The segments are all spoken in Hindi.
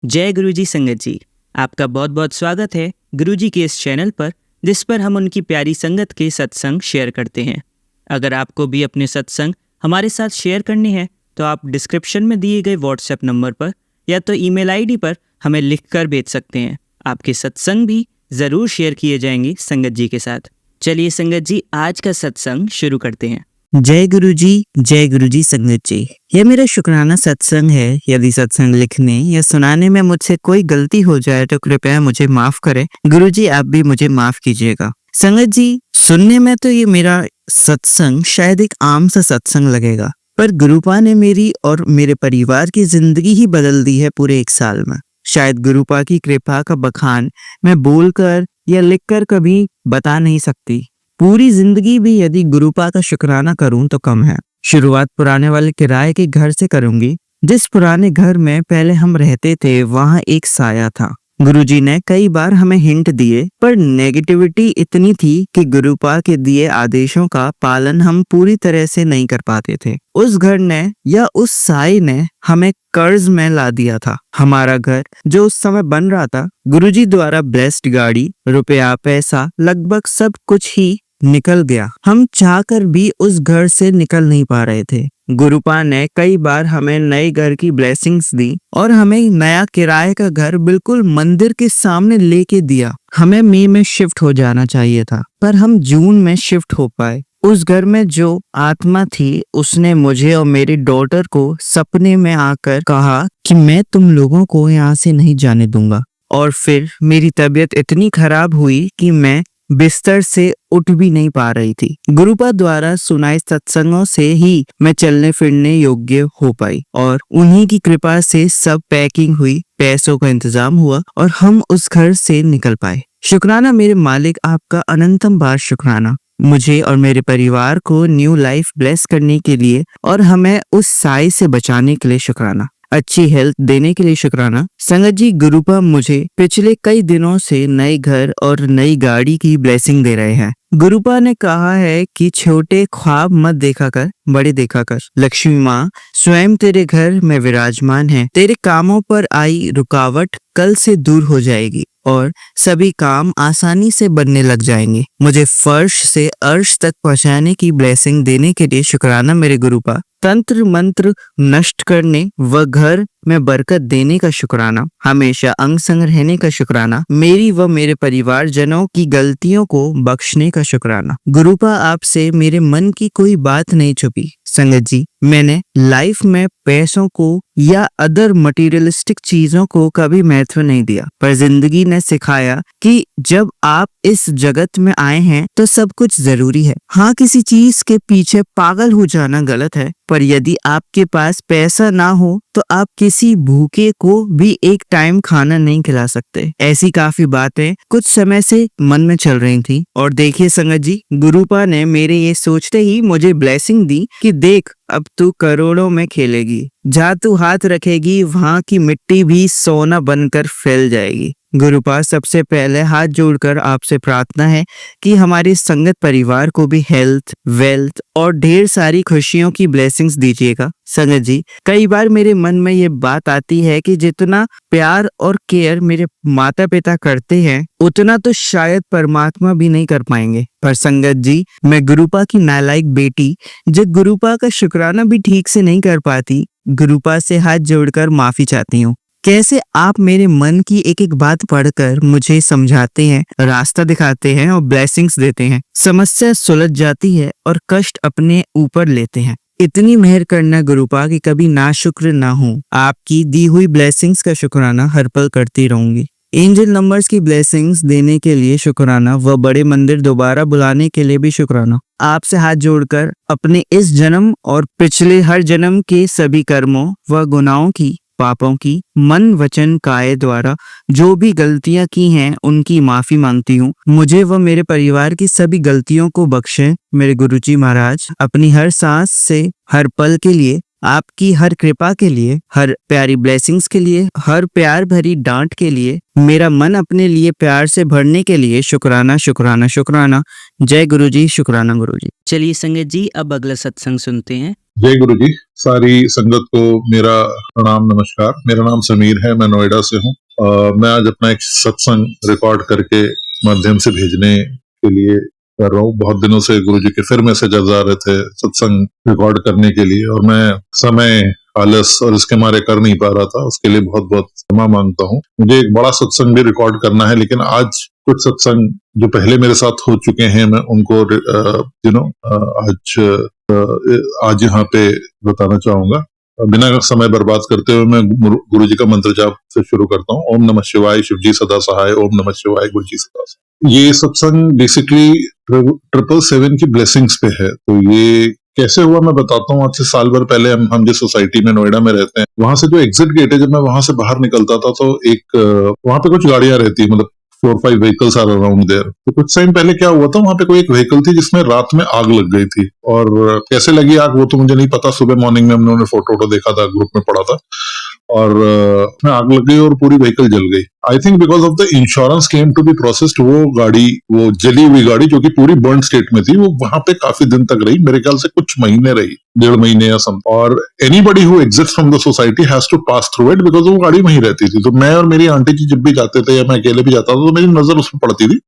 जय गुरुजी संगत जी, आपका बहुत बहुत स्वागत है गुरुजी के इस चैनल पर, जिस पर हम उनकी प्यारी संगत के सत्संग शेयर करते हैं। अगर आपको भी अपने सत्संग हमारे साथ शेयर करने हैं तो आप डिस्क्रिप्शन में दिए गए व्हाट्सएप नंबर पर या तो ईमेल आईडी पर हमें लिखकर भेज सकते हैं। आपके सत्संग भी ज़रूर शेयर किए जाएंगे संगत जी के साथ। चलिए संगत जी, आज का सत्संग शुरू करते हैं। जय गुरुजी संगत जी। यह मेरा शुक्राना सत्संग है। यदि सत्संग लिखने या सुनाने में मुझसे कोई गलती हो जाए तो कृपया मुझे माफ करें। गुरुजी आप भी मुझे माफ कीजिएगा। संगत जी, सुनने में तो ये मेरा सत्संग शायद एक आम सा सत्संग लगेगा, पर गुरुपा ने मेरी और मेरे परिवार की जिंदगी ही बदल दी है पूरे 1 साल में। शायद गुरुपा की कृपा का बखान मैं बोलकर या लिखकर कभी बता नहीं सकती। पूरी जिंदगी भी यदि गुरुपा का शुक्राना करूं तो कम है। शुरुआत पुराने वाले किराए के घर से करूंगी। जिस पुराने घर में पहले हम रहते थे वहां एक साया था। गुरुजी ने कई बार हमें हिंट दिए, पर नेगेटिविटी इतनी थी कि गुरुपा के दिए आदेशों का पालन हम पूरी तरह से नहीं कर पाते थे। उस घर ने या उस साई ने हमें कर्ज में ला दिया था। हमारा घर जो उस समय बन रहा था, गुरुजी द्वारा ब्लेस्ड गाड़ी, रुपया, पैसा, लगभग सब कुछ ही निकल गया। हम चाहकर भी उस घर से निकल नहीं पा रहे थे। गुरुपा ने कई बार हमें नए घर की ब्लेसिंग्स दी और हमें नया किराए का घर बिल्कुल मंदिर के सामने लेके दिया। हमें मई में शिफ्ट हो जाना चाहिए था, पर हम जून में शिफ्ट हो पाए। उस घर में जो आत्मा थी उसने मुझे और मेरी डॉटर को सपने में आकर कहा कि मैं तुम लोगों को यहाँ से नहीं जाने दूंगा। और फिर मेरी तबीयत इतनी खराब हुई कि मैं बिस्तर से उठ भी नहीं पा रही थी। गुरुपा द्वारा सुनाए सत्संगों से ही मैं चलने फिरने योग्य हो पाई और उन्हीं की कृपा से सब पैकिंग हुई, पैसों का इंतजाम हुआ और हम उस घर से निकल पाए। शुक्राना मेरे मालिक, आपका अनंतम बार शुक्राना। मुझे और मेरे परिवार को न्यू लाइफ ब्लेस करने के लिए और हमें उस साई से बचाने के लिए शुक्राना। अच्छी हेल्थ देने के लिए शुक्राना। संगत जी, गुरुपा मुझे पिछले कई दिनों से नए घर और नई गाड़ी की ब्लेसिंग दे रहे हैं। गुरुपा ने कहा है कि छोटे ख्वाब मत देखा कर, बड़े देखा कर। लक्ष्मी माँ स्वयं तेरे घर में विराजमान है। तेरे कामों पर आई रुकावट कल से दूर हो जाएगी और सभी काम आसानी से बनने लग जाएंगे। मुझे फर्श से अर्श तक पहुंचाने की ब्लेसिंग देने के लिए शुक्राना मेरे गुरुपा। तंत्र मंत्र नष्ट करने व घर में बरकत देने का शुक्राना। हमेशा अंग संग रहने का शुक्राना। मेरी व मेरे परिवार जनों की गलतियों को बख्शने का शुक्राना। गुरुपा आपसे मेरे मन की कोई बात नहीं छुपी। संगत जी, मैंने लाइफ में पैसों को या अदर मटेरियलिस्टिक चीजों को कभी महत्व नहीं दिया, पर जिंदगी ने सिखाया कि जब आप इस जगत में आए हैं तो सब कुछ जरूरी है। हाँ, किसी चीज के पीछे पागल हो जाना गलत है, पर यदि आपके पास पैसा ना हो तो आप किसी भूखे को भी एक टाइम खाना नहीं खिला सकते। ऐसी काफी बातें कुछ समय से मन में चल रही थी और देखिए संगत जी, गुरुपा ने मेरे ये सोचते ही मुझे ब्लेसिंग दी कि देख, अब तू करोड़ों में खेलेगी। जहाँ तू हाथ रखेगी वहाँ की मिट्टी भी सोना बनकर फैल जाएगी। गुरुपा, सबसे पहले हाथ जोड़कर आपसे प्रार्थना है कि हमारे संगत परिवार को भी हेल्थ, वेल्थ और ढेर सारी खुशियों की ब्लेसिंग्स दीजिएगा। संगत जी, कई बार मेरे मन में ये बात आती है कि जितना प्यार और केयर मेरे माता पिता करते हैं उतना तो शायद परमात्मा भी नहीं कर पाएंगे। पर संगत जी, मैं गुरुपा की नालायक बेटी जो गुरुपा का शुक्राना भी ठीक से नहीं कर पाती, गुरुपा से हाथ जोड़कर माफी चाहती हूँ। कैसे आप मेरे मन की एक एक बात पढ़कर मुझे समझाते हैं, रास्ता दिखाते हैं और ब्लेसिंग्स देते हैं। समस्या सुलझ जाती है और कष्ट अपने ऊपर लेते हैं। इतनी मेहर करना गुरुपा कि कभी नाशुक्र ना हो। आपकी दी हुई ब्लेसिंग्स का शुक्राना हर पल करती रहूंगी। एंजल नंबर्स की ब्लेसिंग्स देने के लिए शुक्राना व बड़े मंदिर दोबारा बुलाने के लिए भी शुक्राना। आपसे हाथ जोड़कर अपने इस जन्म और पिछले हर जन्म के सभी कर्मों व गुनाहों की, पापों की, मन वचन काया द्वारा जो भी गलतियां की हैं उनकी माफी मांगती हूँ। मुझे व मेरे परिवार की सभी गलतियों को बख्शें मेरे गुरुजी महाराज। अपनी हर सांस से, हर पल के लिए, आपकी हर कृपा के लिए, हर प्यारी ब्लेसिंग्स के लिए, हर प्यार भरी डांट के लिए, मेरा मन अपने लिए प्यार से भरने के लिए शुक्राना शुक्राना शुक्राना। जय गुरुजी, शुक्राना गुरुजी। चलिए संगत जी, अब अगला सत्संग सुनते हैं। जय गुरु जी। सारी संगत को मेरा प्रणाम नमस्कार। मेरा नाम समीर है, मैं नोएडा से हूँ। मैं आज अपना एक सत्संग रिकॉर्ड करके माध्यम से भेजने के लिए कर रहा हूँ। बहुत दिनों से गुरु जी के फिर मैसेजेस आ रहे थे सत्संग रिकॉर्ड करने के लिए, और मैं समय आलस और इसके मारे कर नहीं पा रहा था। उसके लिए बहुत बहुत क्षमा मांगता हूँ। मुझे एक बड़ा सत्संग भी रिकॉर्ड करना है, लेकिन आज कुछ सत्संग जो पहले मेरे साथ हो चुके हैं, मैं उनको आज यहाँ पे बताना चाहूंगा। बिना समय बर्बाद करते हुए मैं गुरु जी का मंत्र जाप से शुरू करता हूँ। ओम नमः शिवाय, शिव जी सदा सहाय। ओम नमः शिवाय, गुरु जी सदा सहाय। ये सत्संग बेसिकली 777 की ब्लेसिंग्स पे है। तो ये कैसे हुआ मैं बताता हूँ। आज से साल भर पहले हम जिस सोसाइटी में नोएडा में रहते हैं, वहां से जो एग्जिट गेट है, जब मैं वहां से बाहर निकलता था तो एक वहां पे कुछ गाड़ियां रहती है, मतलब 4-5 व्हीकल्स आर अराउंड देयर। तो कुछ टाइम पहले क्या हुआ था, वहां पे कोई एक व्हीकल थी जिसमें रात में आग लग गई थी। और कैसे लगी आग वो तो मुझे नहीं पता। सुबह मॉर्निंग में हम लोगों ने फोटो देखा था, ग्रुप में पड़ा था, और उसमें आग लग गई और पूरी व्हीकल जल गई। I think because of the insurance claim to be processed, वो जली हुई गाड़ी जो कि पूरी बर्न स्टेट में थी, वो वहां पे काफी दिन तक रही। मेरे ख्याल से कुछ महीने रही, 1.5 महीने या सम। और anybody who exits from the society has to pass through it, because वो गाड़ी वहीं रहती थी। तो मैं और मेरी आंटी जी जब भी जाते थे या मैं अकेले भी जाता था तो मेरी नजर उसमें पड़ती थी।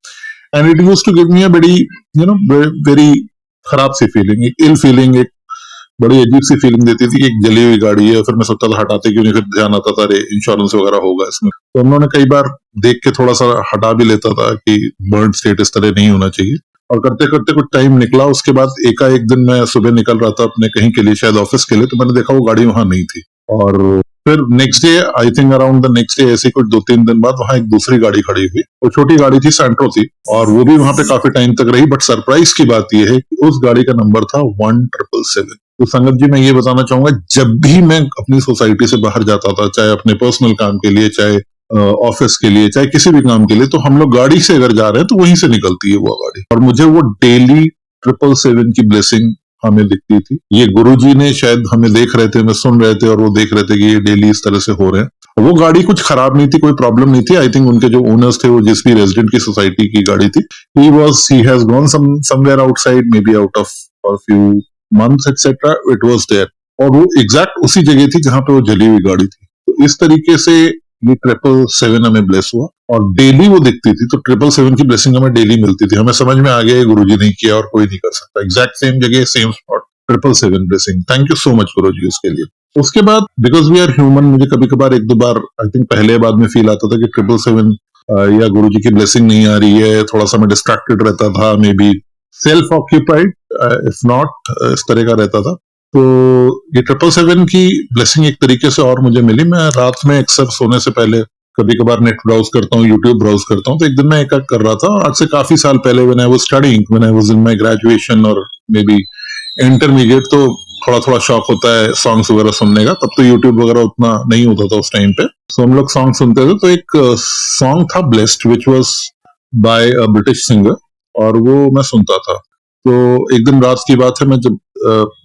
And it used to give me a बड़ी वेरी खराब सी फीलिंग, एक इल फीलिंग, एक बड़ी अजीब सी फीलिंग देती थी कि एक जली हुई गाड़ी है। फिर मैं सोचता था हटाते क्यों नहीं, फिर ध्यान आता था अरे इंश्योरेंस वगैरह होगा इसमें। तो हम लोगों ने कई बार देख के थोड़ा सा हटा भी लेता था कि बर्न स्टेट इस तरह नहीं होना चाहिए। और करते करते कुछ टाइम निकला। उसके बाद एकाएक दिन मैं सुबह निकल रहा था अपने कहीं के लिए, शायद ऑफिस के लिए, तो मैंने देखा वो गाड़ी वहां नहीं थी। और फिर next day, I think around the next day, ऐसे कुछ 2-3 दिन बाद वहां एक दूसरी गाड़ी खड़ी हुई। वो छोटी गाड़ी थी, सैंट्रो थी, और वो भी वहां पे काफी टाइम तक रही। बट सरप्राइज की बात यह है कि उस गाड़ी का नंबर था 1777। तो संगत जी, मैं ये बताना चाहूंगा, जब भी मैं अपनी सोसाइटी से बाहर जाता था, चाहे अपने पर्सनल काम के लिए, चाहे ऑफिस के लिए, चाहे किसी भी काम के लिए, तो हम लोग गाड़ी से अगर जा रहे हैं तो वहीं से निकलती है वो गाड़ी। और मुझे वो डेली 777 की ब्लेसिंग हमें दिखती थी। ये गुरुजी ने शायद हमें देख रहे थे, मैं सुन रहे थे, और वो देख रहे थे कि ये डेली इस तरह से हो रहे हैं। वो गाड़ी कुछ खराब नहीं थी, कोई प्रॉब्लम नहीं थी। आई थिंक उनके जो ओनर्स थे, वो जिस भी रेजिडेंट की सोसाइटी की गाड़ी थी, he has gone somewhere outside, maybe out of for a few months etc. It was there, और वो एग्जैक्ट उसी जगह थी जहां पे वो जली हुई गाड़ी थी। तो इस तरीके से ये 777 हमें ब्लेस हुआ, और डेली वो दिखती थी। तो 777 की ब्लेसिंग हमें डेली मिलती थी। हमें समझ में आ गया गुरुजी ने किया और कोई नहीं कर सकता। एग्जैक्ट सेम जगह, same spot, 777 blessing. Thank you so much Guruji उसके लिए। उसके बाद बिकॉज वी आर ह्यूमन, मुझे कभी कभार 1-2 बार आई थिंक पहले बाद में फील आता था कि 777 या गुरुजी की ब्लेसिंग नहीं आ रही है। थोड़ा सा मैं डिस्ट्रैक्टेड रहता था, may be self occupied, if not, इस तरह का रहता था। तो ये 777 की ब्लेसिंग एक तरीके से और मुझे मिली। मैं रात में अक्सर सोने से पहले कभी कभार नेट ब्राउज करता हूँ, यूट्यूब ब्राउज करता हूँ। तो एक दिन मैं एक कर रहा था, और आज से काफी साल पहले, when I was studying, when I was in my graduation और मे बी इंटरमीडिएट, तो थोड़ा थोड़ा शौक होता है सॉन्ग्स वगैरह सुनने का। तब तो यूट्यूब वगैरह उतना नहीं होता था उस टाइम पे, तो हम लोग सॉन्ग सुनते थे। तो एक सॉन्ग था blessed, which was by a British singer, और वो मैं सुनता था। तो एक दिन रात की बात है, मैं जब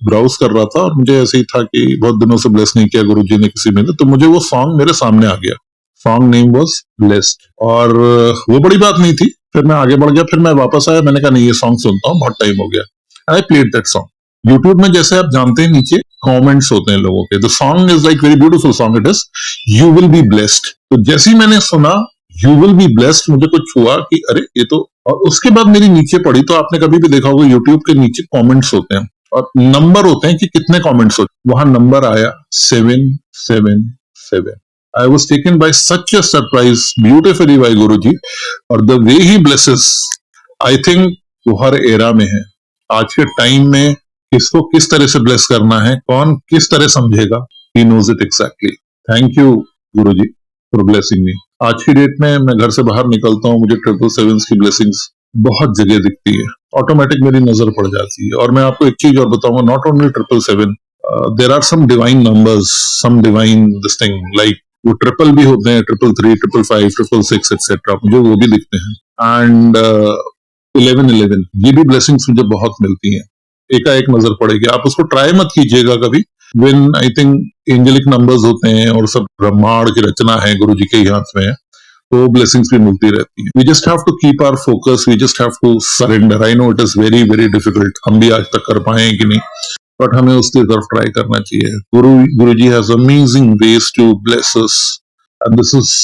ब्राउज कर रहा था, और मुझे ऐसे ही था कि बहुत दिनों से ब्लेस नहीं किया गुरुजी ने किसी में, तो मुझे वो सॉन्ग मेरे सामने आ गया। सॉन्ग नेम वाज ब्लेस्ड, और वो बड़ी बात नहीं थी। फिर मैं आगे बढ़ गया, फिर मैं वापस आया, मैंने कहा नहीं, ये सॉन्ग सुनता हूँ, बहुत टाइम हो गया। I played that song. YouTube में जैसे आप जानते हैं नीचे कमेंट्स होते हैं लोगों के। The song is like very beautiful song, it is you will be blessed. तो जैसे ही मैंने सुना यू विल बी ब्लेस्ड, मुझे कुछ हुआ कि अरे ये तो, और उसके बाद मेरी नीचे पड़ी। तो आपने कभी भी देखा होगा यूट्यूब के नीचे कमेंट्स होते हैं और नंबर होते हैं कि कितने कमेंट्स होते हैं। वहां नंबर आया 777। I was taken by such a surprise, beautifully by Guruji, और the way he blesses, I think वो हर एरा में है। आज के टाइम में किसको किस तरह से ब्लेस करना है, कौन किस तरह समझेगा, he knows it exactly. Thank you Guruji for blessing me. आज की डेट में मैं घर से बाहर निकलता हूँ, मुझे 777 की ब्लेसिंग्स बहुत जगह दिखती है, ऑटोमेटिक मेरी नजर पड़ जाती है। और मैं आपको एक चीज और बताऊंगा, not only 777, there are some divine numbers, some divine this thing, like वो ट्रिपल भी होते हैं, 333, 555, 666 एक्सेट्रा, मुझे वो भी दिखते हैं। एंड 1111, ये भी ब्लेसिंग्स मुझे बहुत मिलती हैं। एकाएक नजर पड़ेगी, आप उसको ट्राई मत कीजिएगा कभी। When I think angelic numbers होते हैं और सब ब्रह्मांड की रचना है, गुरु जी के ही हाथ में है, तो ब्लेसिंग्स भी मिलती रहती है। We just have to keep our focus, we just have to surrender. I know it is very very difficult, हम भी आज तक कर पाए कि नहीं, बट हमें उसकी तरफ ट्राई करना चाहिए। Guruji has amazing ways to bless us, and this is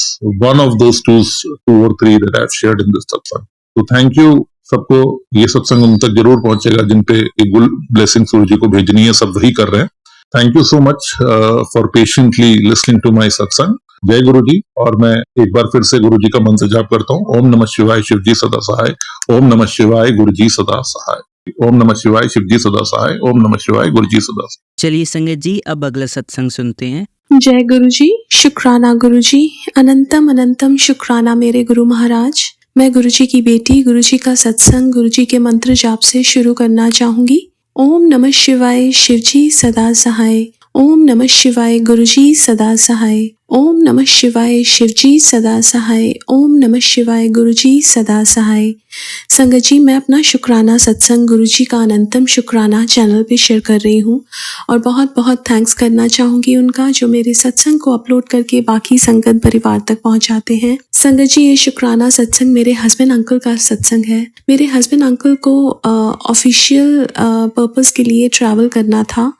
one of those two और three that I have shared in this satsang. तो थैंक यू सबको। ये सत्संग उन तक जरूर पहुंचेगा जिन पे ब्लेसिंग गुरुजी को भेजनी है, सब वही कर रहे हैं। Thank you so much for patiently listening to my satsang. जय गुरु जी। और मैं एक बार फिर से गुरु जी का मंत्र जाप करता हूँ। ओम नमः शिवाय, शिव जी सदा सहाय। ओम नमः शिवाय, गुरु जी सदा सहाय। ओम नमः शिवाय, शिव जी सदा सहाय। ओम नमः शिवाय, गुरु जी सदा सहाय। चलिए संगत जी, अब अगला सत्संग सुनते हैं। जय गुरु जी। शुक्राना गुरु जी, अनंतम अनंतम शुक्राना मेरे गुरु महाराज। मैं गुरु जी की बेटी गुरु जी का सत्संग गुरु जी के मंत्र जाप से शुरू करना चाहूंगी। ओम नमः शिवाय, शिव जी सदा सहाय। ओम नमः शिवाय, गुरु जी सदा सहाय। ओम नमः शिवाय, शिव जी सदा सहाय। ओम नमः शिवाय, गुरु जी सदा सहाय। संगत जी, मैं अपना शुक्राना सत्संग गुरु जी का अनंतम शुक्राना चैनल पे शेयर कर रही हूँ और बहुत बहुत थैंक्स करना चाहूँगी उनका, जो मेरे सत्संग को अपलोड करके बाकी संगत परिवार तक पहुँचाते हैं। संगत जी, ये शुक्राना सत्संग मेरे हस्बैंड अंकल का सत्संग है। मेरे हस्बैंड अंकल को ऑफिशियल पर्पस के लिए ट्रैवल करना था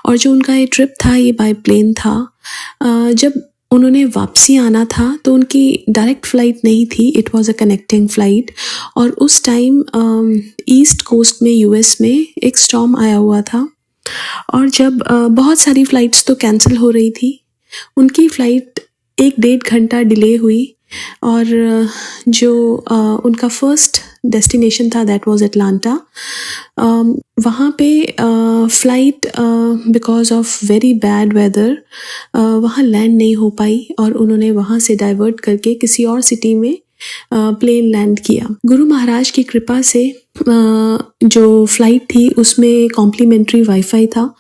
और जो उनका ये ट्रिप था ये बाय प्लेन था। जब उन्होंने वापसी आना था तो उनकी डायरेक्ट फ़्लाइट नहीं थी, it was a connecting flight. और उस टाइम ईस्ट कोस्ट में यूएस में एक स्टॉर्म आया हुआ था और जब बहुत सारी फ़्लाइट्स तो कैंसिल हो रही थी, उनकी फ़्लाइट 1-1.5 घंटा डिले हुई और जो उनका फर्स्ट डेस्टिनेशन था दैट वाज अटलांटा। वहाँ पे flight because of very bad weather वहाँ लैंड नहीं हो पाई और उन्होंने वहाँ से डाइवर्ट करके किसी और सिटी में प्लेन लैंड किया। गुरु महाराज की कृपा से जो फ़्लाइट थी उसमें कॉम्प्लीमेंट्री वाईफाई था,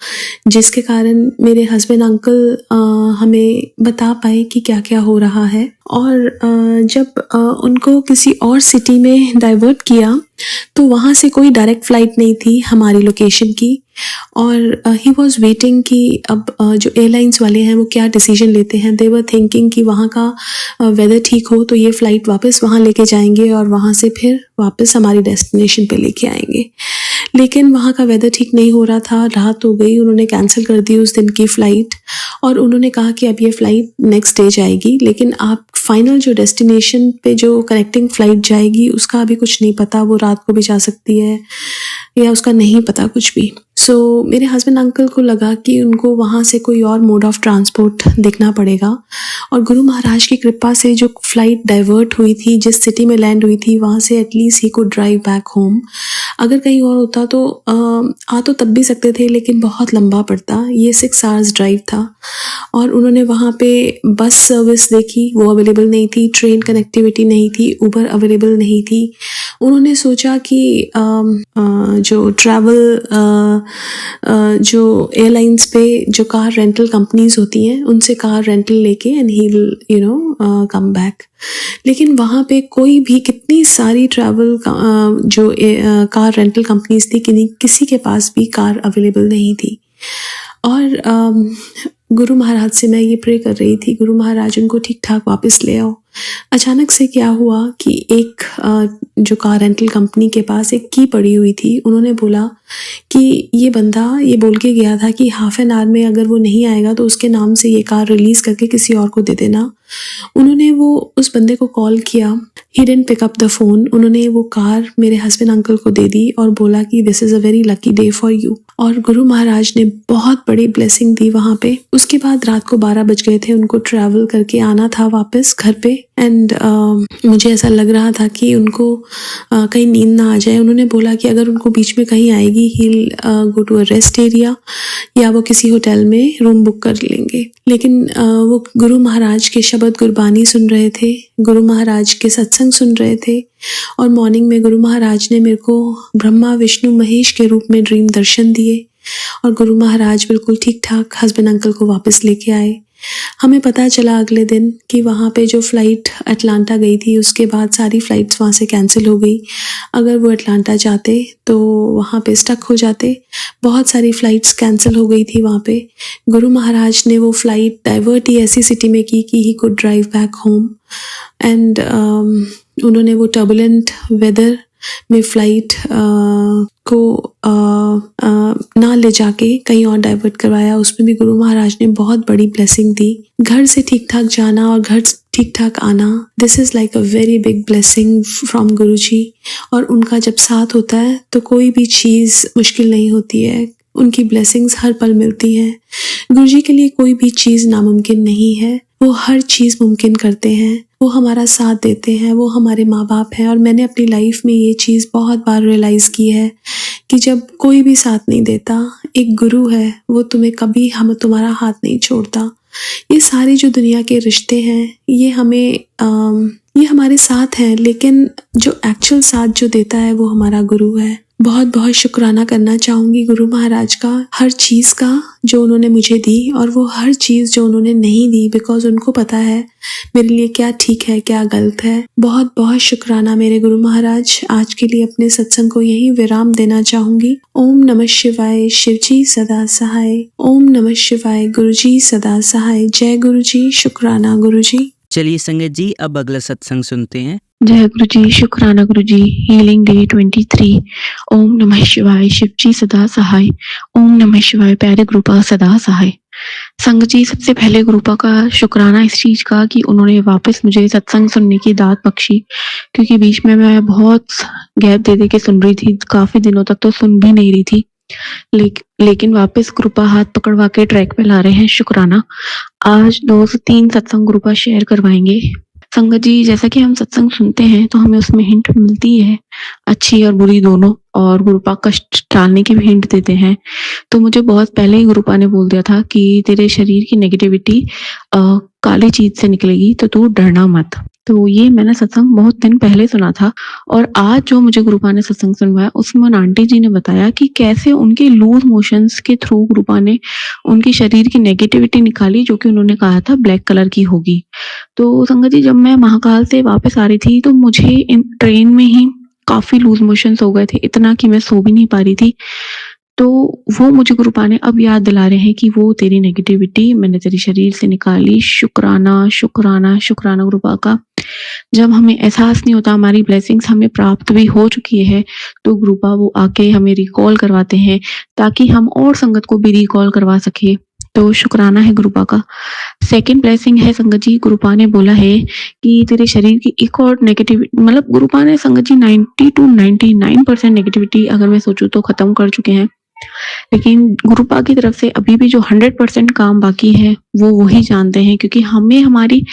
जिसके कारण मेरे हस्बैंड अंकल हमें बता पाए कि क्या क्या हो रहा है। और जब उनको किसी और सिटी में डाइवर्ट किया तो वहाँ से कोई डायरेक्ट फ़्लाइट नहीं थी हमारी लोकेशन की और ही वॉज वेटिंग कि अब जो एयरलाइंस वाले हैं वो क्या डिसीजन लेते हैं। दे वर थिंकिंग कि वहाँ का वेदर ठीक हो तो ये फ़्लाइट वापस वहाँ लेके जाएंगे और वहाँ से फिर वापस हमारी डेस्टिनेशन पे लेके आएंगे, लेकिन वहाँ का वेदर ठीक नहीं हो रहा था, रात हो गई। उन्होंने कैंसिल कर दी उस दिन की फ़्लाइट और उन्होंने कहा कि अब ये फ़्लाइट नेक्स्ट डे जाएगी, लेकिन आप फाइनल जो डेस्टिनेशन पे जो कनेक्टिंग फ़्लाइट जाएगी उसका अभी कुछ नहीं पता, वो रात को भी जा सकती है या उसका नहीं पता कुछ भी। सो मेरे हस्बैंड अंकल को लगा कि उनको वहाँ से कोई और मोड ऑफ ट्रांसपोर्ट देखना पड़ेगा और गुरु महाराज की कृपा से जो फ़्लाइट डाइवर्ट हुई थी, जिस सिटी में लैंड हुई थी, वहाँ से at least he could drive back home. अगर कहीं और होता तो आ तो तब भी सकते थे, लेकिन बहुत लंबा पड़ता। ये 6 आवर्स ड्राइव था और उन्होंने वहाँ पे बस सर्विस देखी, वो अवेलेबल नहीं थी। ट्रेन कनेक्टिविटी नहीं थी, उबर अवेलेबल नहीं थी। उन्होंने सोचा कि जो ट्रैवल जो एयरलाइंस पे जो कार रेंटल कंपनीज होती हैं उनसे कार रेंटल लेके and he will come back. लेकिन वहाँ पे कोई भी, कितनी सारी ट्रैवल जो कार रेंटल कंपनीज थी, किसी के पास भी कार अवेलेबल नहीं थी। और गुरु महाराज से मैं ये प्रे कर रही थी, गुरु महाराज उनको ठीक ठाक वापस ले आओ। अचानक से क्या हुआ कि एक जो कार रेंटल कंपनी के पास एक की पड़ी हुई थी। उन्होंने बोला कि ये बंदा ये बोल के गया था कि हाफ एन आवर में अगर वो नहीं आएगा तो उसके नाम से ये कार रिलीज़ करके किसी और को दे देना। उन्होंने वो उस बंदे को कॉल किया, he didn't pick up the phone. उन्होंने वो कार मेरे हस्बैंड अंकल को दे दी और बोला कि this is a very lucky day for you. और गुरु महाराज ने बहुत बड़ी ब्लेसिंग दी वहाँ पे। उसके बाद रात को 12 बज गए थे, उनको ट्रैवल करके आना था वापस घर पे एंड मुझे ऐसा लग रहा था कि उनको कहीं नींद ना आ जाए। उन्होंने बोला कि अगर उनको बीच में कहीं आएगी ही go to a rest area या वो किसी होटल में रूम बुक कर लेंगे। लेकिन वो गुरु महाराज के शब्द गुरबानी सुन रहे थे, गुरु महाराज के सत्संग सुन रहे थे और मॉर्निंग में गुरु महाराज ने मेरे को ब्रह्मा विष्णु महेश के रूप में ड्रीम दर्शन दिए और गुरु महाराज बिल्कुल ठीक ठाक हस्बैंड अंकल को वापस लेके आए। हमें पता चला अगले दिन कि वहाँ पे जो फ़्लाइट अटलांटा गई थी उसके बाद सारी फ़्लाइट्स वहाँ से कैंसिल हो गई। अगर वो अटलांटा जाते तो वहाँ पे स्टक हो जाते। बहुत सारी फ़्लाइट्स कैंसिल हो गई थी वहाँ पे। गुरु महाराज ने वो फ़्लाइट डाइवर्ट ही ऐसी सिटी में की कि he could drive back home and उन्होंने वो टर्बुलेंट वेदर में फ़्लाइट को ना ले जाके कहीं और डाइवर्ट करवाया, उसमें भी गुरु महाराज ने बहुत बड़ी ब्लेसिंग दी। घर से ठीक ठाक जाना और घर ठीक ठाक आना, this is like a very big blessing from गुरु जी। और उनका जब साथ होता है तो कोई भी चीज़ मुश्किल नहीं होती है, उनकी ब्लेसिंग्स हर पल मिलती हैं। गुरु जी के लिए कोई भी चीज़ नामुमकिन नहीं है, वो हर चीज़ मुमकिन करते हैं, वो हमारा साथ देते हैं, वो हमारे माँ बाप हैं। और मैंने अपनी लाइफ में ये चीज़ बहुत बार रियलाइज़ की है कि जब कोई भी साथ नहीं देता, एक गुरु है, वो तुम्हें कभी तुम्हारा हाथ नहीं छोड़ता। ये सारी जो दुनिया के रिश्ते हैं, ये हमारे साथ हैं, लेकिन जो एक्चुअल साथ जो देता है वो हमारा गुरु है। बहुत बहुत शुक्राना करना चाहूँगी गुरु महाराज का, हर चीज़ का जो उन्होंने मुझे दी, और वो हर चीज़ जो उन्होंने नहीं दी, बिकॉज उनको पता है मेरे लिए क्या ठीक है क्या गलत है। बहुत बहुत शुक्राना मेरे गुरु महाराज। आज के लिए अपने सत्संग को यहीं विराम देना चाहूँगी। ओम नमः शिवाय, शिवजी सदा सहाय। ओम नमः शिवाय, गुरुजी सदा सहाय। जय गुरु जी, शुक्राना गुरु जी। चलिए संगत जी, अब अगला सत्संग सुनते हैं। जय गुरु जी, शुक्राना गुरु जी। Healing day 23। ओम नमः शिवाय, शिवजी सदा सहाय। ओम नमः शिवाय, प्यारे गुरुपा सदा सहाय। संगत जी, सबसे पहले गुरुपा का शुक्राना इस चीज का कि उन्होंने वापस मुझे सत्संग सुनने की दात बख्शी, क्योंकि बीच में मैं बहुत गैप दे दे के सुन रही थी, काफी दिनों तक तो सुन भी नहीं रही थी, लेकिन वापस गुरुपा हाथ पकड़वा के ट्रैक पे ला रहे हैं। शुक्राना। आज 2 से 3 सत्संग गुरुपा शेयर करवाएंगे। संगत जी, जैसा कि हम सत्संग सुनते हैं तो हमें उसमें हिंट मिलती है, अच्छी और बुरी दोनों, और गुरुपा कष्ट टालने की भी हिंट देते हैं। तो मुझे बहुत पहले ही गुरुपा ने बोल दिया था कि तेरे शरीर की नेगेटिविटी काली चीज से निकलेगी, तो तू डरना मत। तो ये मैंने सत्संग बहुत दिन पहले सुना था, और आज जो मुझे गुरुपा ने सत्संग सुनवाया उसमें आंटी जी ने बताया कि कैसे उनके लूज मोशंस के थ्रू गुरुपा ने उनकी शरीर की नेगेटिविटी निकाली, जो कि उन्होंने कहा था ब्लैक कलर की होगी। तो संगत जी, जब मैं महाकाल से वापस आ रही थी तो मुझे इन ट्रेन में ही काफी लूज मोशंस हो गए थे, इतना कि मैं सो भी नहीं पा रही थी। तो वो मुझे गुरुपा ने अब याद दिला रहे हैं कि वो तेरी नेगेटिविटी मैंने तेरी शरीर से निकाली। शुक्राना शुक्राना शुक्राना गुरुपा का। जब हमें एहसास नहीं होता हमारी ब्लेसिंग्स हमें प्राप्त भी हो चुकी है, तो गुरुपा वो आके हमें रिकॉल करवाते हैं ताकि हम और संगत को भी रिकॉल करवा सके। तो शुक्राना है गुरुपा का। सेकंड ब्लेसिंग है संगत जी, गुरुपा ने बोला है कि तेरे शरीर की एक और नेगेटिविटी, मतलब गुरुपा ने संगत जी 90 to 99% नेगेटिविटी अगर मैं सोचूं तो खत्म कर चुके हैं, लेकिन गुरुपा की तरफ से अभी भी जो 100% काम बाकी है वो वही जानते हैं, क्योंकि हमें हमारी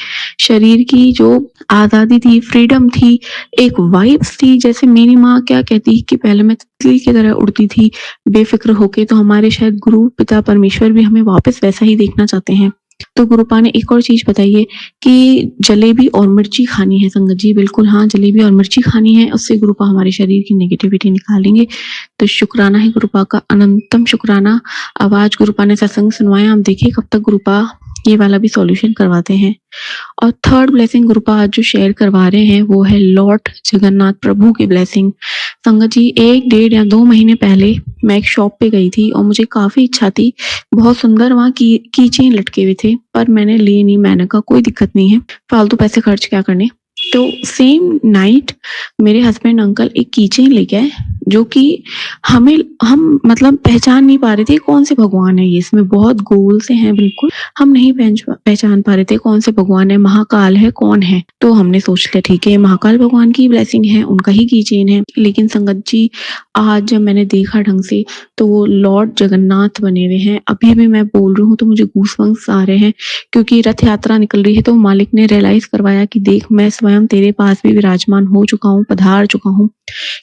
शरीर की जो आज़ादी थी, फ्रीडम थी, एक वाइब्स थी, जैसे मेरी माँ क्या कहती कि पहले मैं तितली की तरह उड़ती थी बेफिक्र होके, तो हमारे शायद गुरु पिता परमेश्वर भी हमें वापस वैसा ही देखना चाहते हैं। तो गुरुपा ने एक और चीज बताई है कि जलेबी और मिर्ची खानी है संगत जी। बिल्कुल हाँ, जलेबी और मिर्ची खानी है, उससे गुरुपा हमारे शरीर की नेगेटिविटी निकालेंगे। तो शुक्राना है गुरुपा का, अनंतम शुक्राना। अब आज गुरुपा ने सत्संग सुनवाया, हम देखिए कब तक गुरुपा ये वाला भी सॉल्यूशन करवाते हैं। और थर्ड ब्लेसिंग गुरुपा आज जो शेयर करवा रहे हैं वो है लॉर्ड जगन्नाथ प्रभु की ब्लेसिंग। संगत जी, 1, 1.5 या 2 महीने पहले मैं एक शॉप पे गई थी और मुझे काफी इच्छा थी, बहुत सुंदर वहाँ की चेन लटके हुए थे, पर मैंने लिए नहीं। मैंने कहा कोई दिक्कत नहीं है, फालतू पैसे खर्च क्या करने। तो सेम नाइट मेरे हस्बैंड अंकल एक की चेन लेके आए, जो कि हम मतलब पहचान नहीं पा रहे थे कौन से भगवान है ये, इसमें बहुत गोल से हैं, बिल्कुल हम नहीं पहचान पा रहे थे कौन से भगवान है, महाकाल है, कौन है। तो हमने सोच लिया ठीक है महाकाल भगवान की ब्लेसिंग है, उनका ही की चेन है। लेकिन संगत जी, आज जब मैंने देखा ढंग से तो वो लॉर्ड जगन्नाथ बने हुए हैं। अभी भी मैं बोल रही हूँ तो मुझे गूसबम्स आ रहे हैं, क्योंकि रथ यात्रा निकल रही है तो मालिक ने रियलाइज करवाया कि देख मैं स्वयं तेरे पास भी विराजमान हो चुका हूँ, पधार चुका हूँ,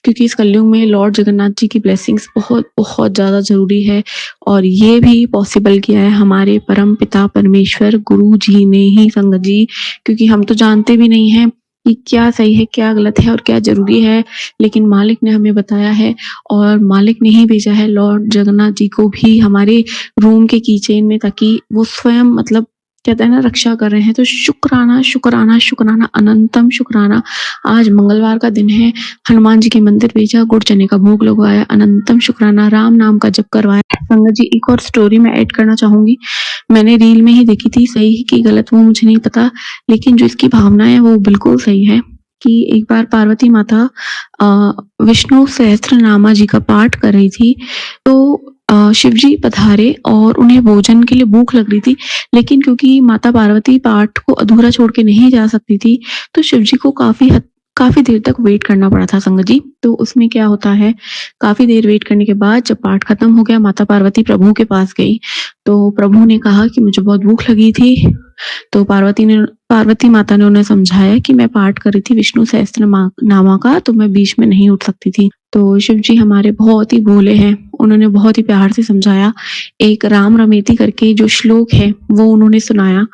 क्योंकि इस कलयुग में लॉर्ड जगन्नाथ जी की ब्लेसिंग्स बहुत बहुत ज्यादा जरूरी है। और ये भी पॉसिबल किया है हमारे परम पिता परमेश्वर गुरु जी ने ही संगत जी, क्योंकि हम तो जानते भी नहीं हैं कि क्या सही है, क्या गलत है और क्या जरूरी है, लेकिन मालिक ने हमें बताया है और मालिक ने ही भेजा है लॉर्ड जगन्नाथ जी को भी हमारे रूम के कीचेन में, ताकि वो स्वयं मतलब कहते हैं ना रक्षा कर रहे हैं। तो शुक्राना शुक्राना शुक्राना, अनंतम शुक्राना। आज मंगलवार का दिन है, हनुमान जी के मंदिर भेजा, गुड़ चने का भोग लगवाया, अनंतम शुक्राना। राम नाम का जप करवाया। संगत जी, एक और स्टोरी मैं ऐड करना चाहूंगी, मैंने रील में ही देखी थी, सही की गलत वो मुझे नहीं पता, लेकिन जो इसकी भावना है वो बिल्कुल सही है। कि एक बार पार्वती माता विष्णु सहस्त्रनामा जी का पाठ कर रही थी, तो शिव जी पधारे और उन्हें भोजन के लिए भूख लग रही थी, लेकिन क्योंकि माता पार्वती पाठ को अधूरा छोड़ के नहीं जा सकती थी, तो शिव जी को काफ़ी देर तक वेट करना पड़ा था संगत जी। तो उसमें क्या होता है, काफ़ी देर वेट करने के बाद जब पाठ खत्म हो गया, माता पार्वती प्रभु के पास गई, तो प्रभु ने कहा कि मुझे बहुत भूख लगी थी। तो पार्वती माता ने उन्हें समझाया कि मैं पाठ कर रही थी विष्णु सहस्त्रनामा का, तो मैं बीच में नहीं उठ सकती थी। तो शिव जी हमारे बहुत ही भोले हैं, उन्होंने बहुत ही प्यार से समझाया। एक राम रमेति करके जो श्लोक है वो उन्होंने सुनाया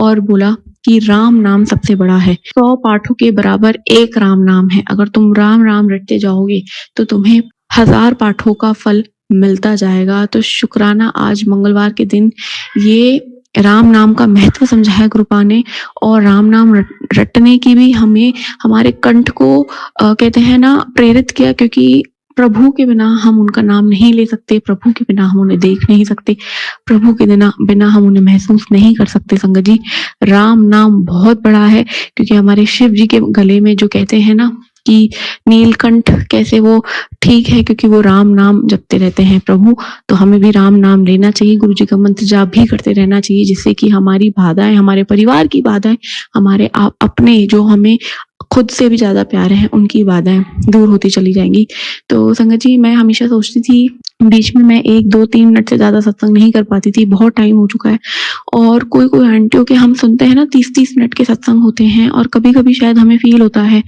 और बोला कि राम नाम सबसे बड़ा है, 100 पाठों के बराबर एक राम नाम है। अगर तुम राम राम रटते जाओगे तो तुम्हें 1000 पाठों का फल मिलता जाएगा। तो शुक्राना आज मंगलवार के दिन ये राम नाम का महत्व समझाया गुरुपा ने, और राम नाम रटने की भी हमें हमारे कंठ को कहते हैं ना प्रेरित किया, क्योंकि प्रभु के बिना हम उनका नाम नहीं ले सकते, प्रभु के बिना हम उन्हें देख नहीं सकते, प्रभु के बिना हम उन्हें महसूस नहीं कर सकते। संगत जी, राम नाम बहुत बड़ा है, क्योंकि हमारे शिव जी के गले में जो कहते हैं ना कि नीलकंठ, कैसे वो ठीक है क्योंकि वो राम नाम जपते रहते हैं प्रभु। तो हमें भी राम नाम लेना चाहिए, गुरु जी का मंत्र जाप भी करते रहना चाहिए, जिससे कि हमारी बाधाएं, हमारे परिवार की बाधाएं, हमारे अपने जो हमें खुद से भी ज्यादा प्यारे हैं, उनकी बाधाएं दूर होती चली जाएंगी। तो संगत जी, मैं हमेशा सोचती थी, बीच में मैं 1, 2, 3 मिनट से ज्यादा सत्संग नहीं कर पाती थी, बहुत टाइम हो चुका है। और कोई आंटियों के हम सुनते हैं ना 30-30 मिनट के सत्संग होते हैं, और कभी कभी शायद हमें फील होता है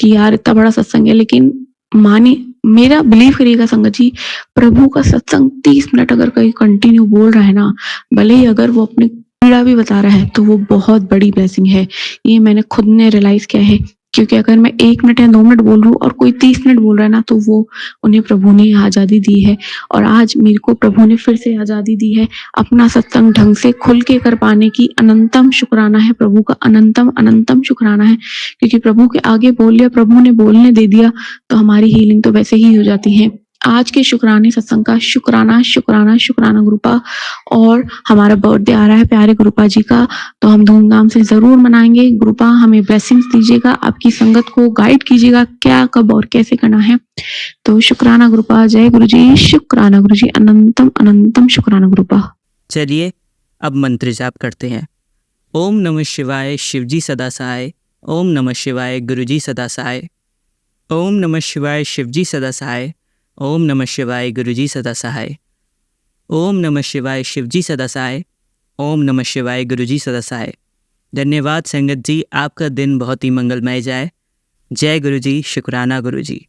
कि यार इतना बड़ा सत्संग है, लेकिन माने मेरा बिलीव करिएगा संगत जी, प्रभु का सत्संग 30 मिनट अगर कोई कंटिन्यू बोल रहा है ना, भले ही अगर वो अपने पीड़ा भी बता रहा है, तो वो बहुत बड़ी ब्लेसिंग है। ये मैंने खुद ने रियलाइज किया है, क्योंकि अगर मैं 1 मिनट या 2 मिनट बोल रहा हूँ और कोई 30 मिनट बोल रहा है ना, तो वो उन्हें प्रभु ने आजादी दी है। और आज मेरे को प्रभु ने फिर से आजादी दी है अपना सत्संग ढंग से खुल के कर पाने की। अनंतम शुक्राना है प्रभु का, अनंतम शुक्राना है, क्योंकि प्रभु के आगे बोल लिया, प्रभु ने बोलने दे दिया, तो हमारी हीलिंग तो वैसे ही हो जाती है। आज के शुक्राने सत्संग का शुक्राना गुरुपा। और हमारा बर्थडे आ रहा है प्यारे गुरुपा जी का, तो हम धूमधाम से जरूर मनाएंगे। गुरुपा हमें ब्लेसिंग्स दीजिएगा, आपकी संगत को गाइड कीजिएगा क्या, कब और कैसे करना है। तो शुक्राना गुरुपा, जय गुरु जी, शुक्राना गुरु जी, अनंतम शुक्राना गुरुपा। चलिए अब मंत्र जाप करते हैं। ओम नमः शिवाय शिवजी सदा सहाय। ओम नमः शिवाय गुरुजी सदा सहाय। ओम नमः शिवाय शिवजी सदा सहाय। ओम नमः शिवाय गुरुजी सदा सहाय। ओम नमः शिवाय शिवजी सदा सहाय। ओम नमः शिवाय गुरुजी सदा सहाय। धन्यवाद संगत जी, आपका दिन बहुत ही मंगलमय जाए। जय गुरुजी, शुक्राना गुरुजी।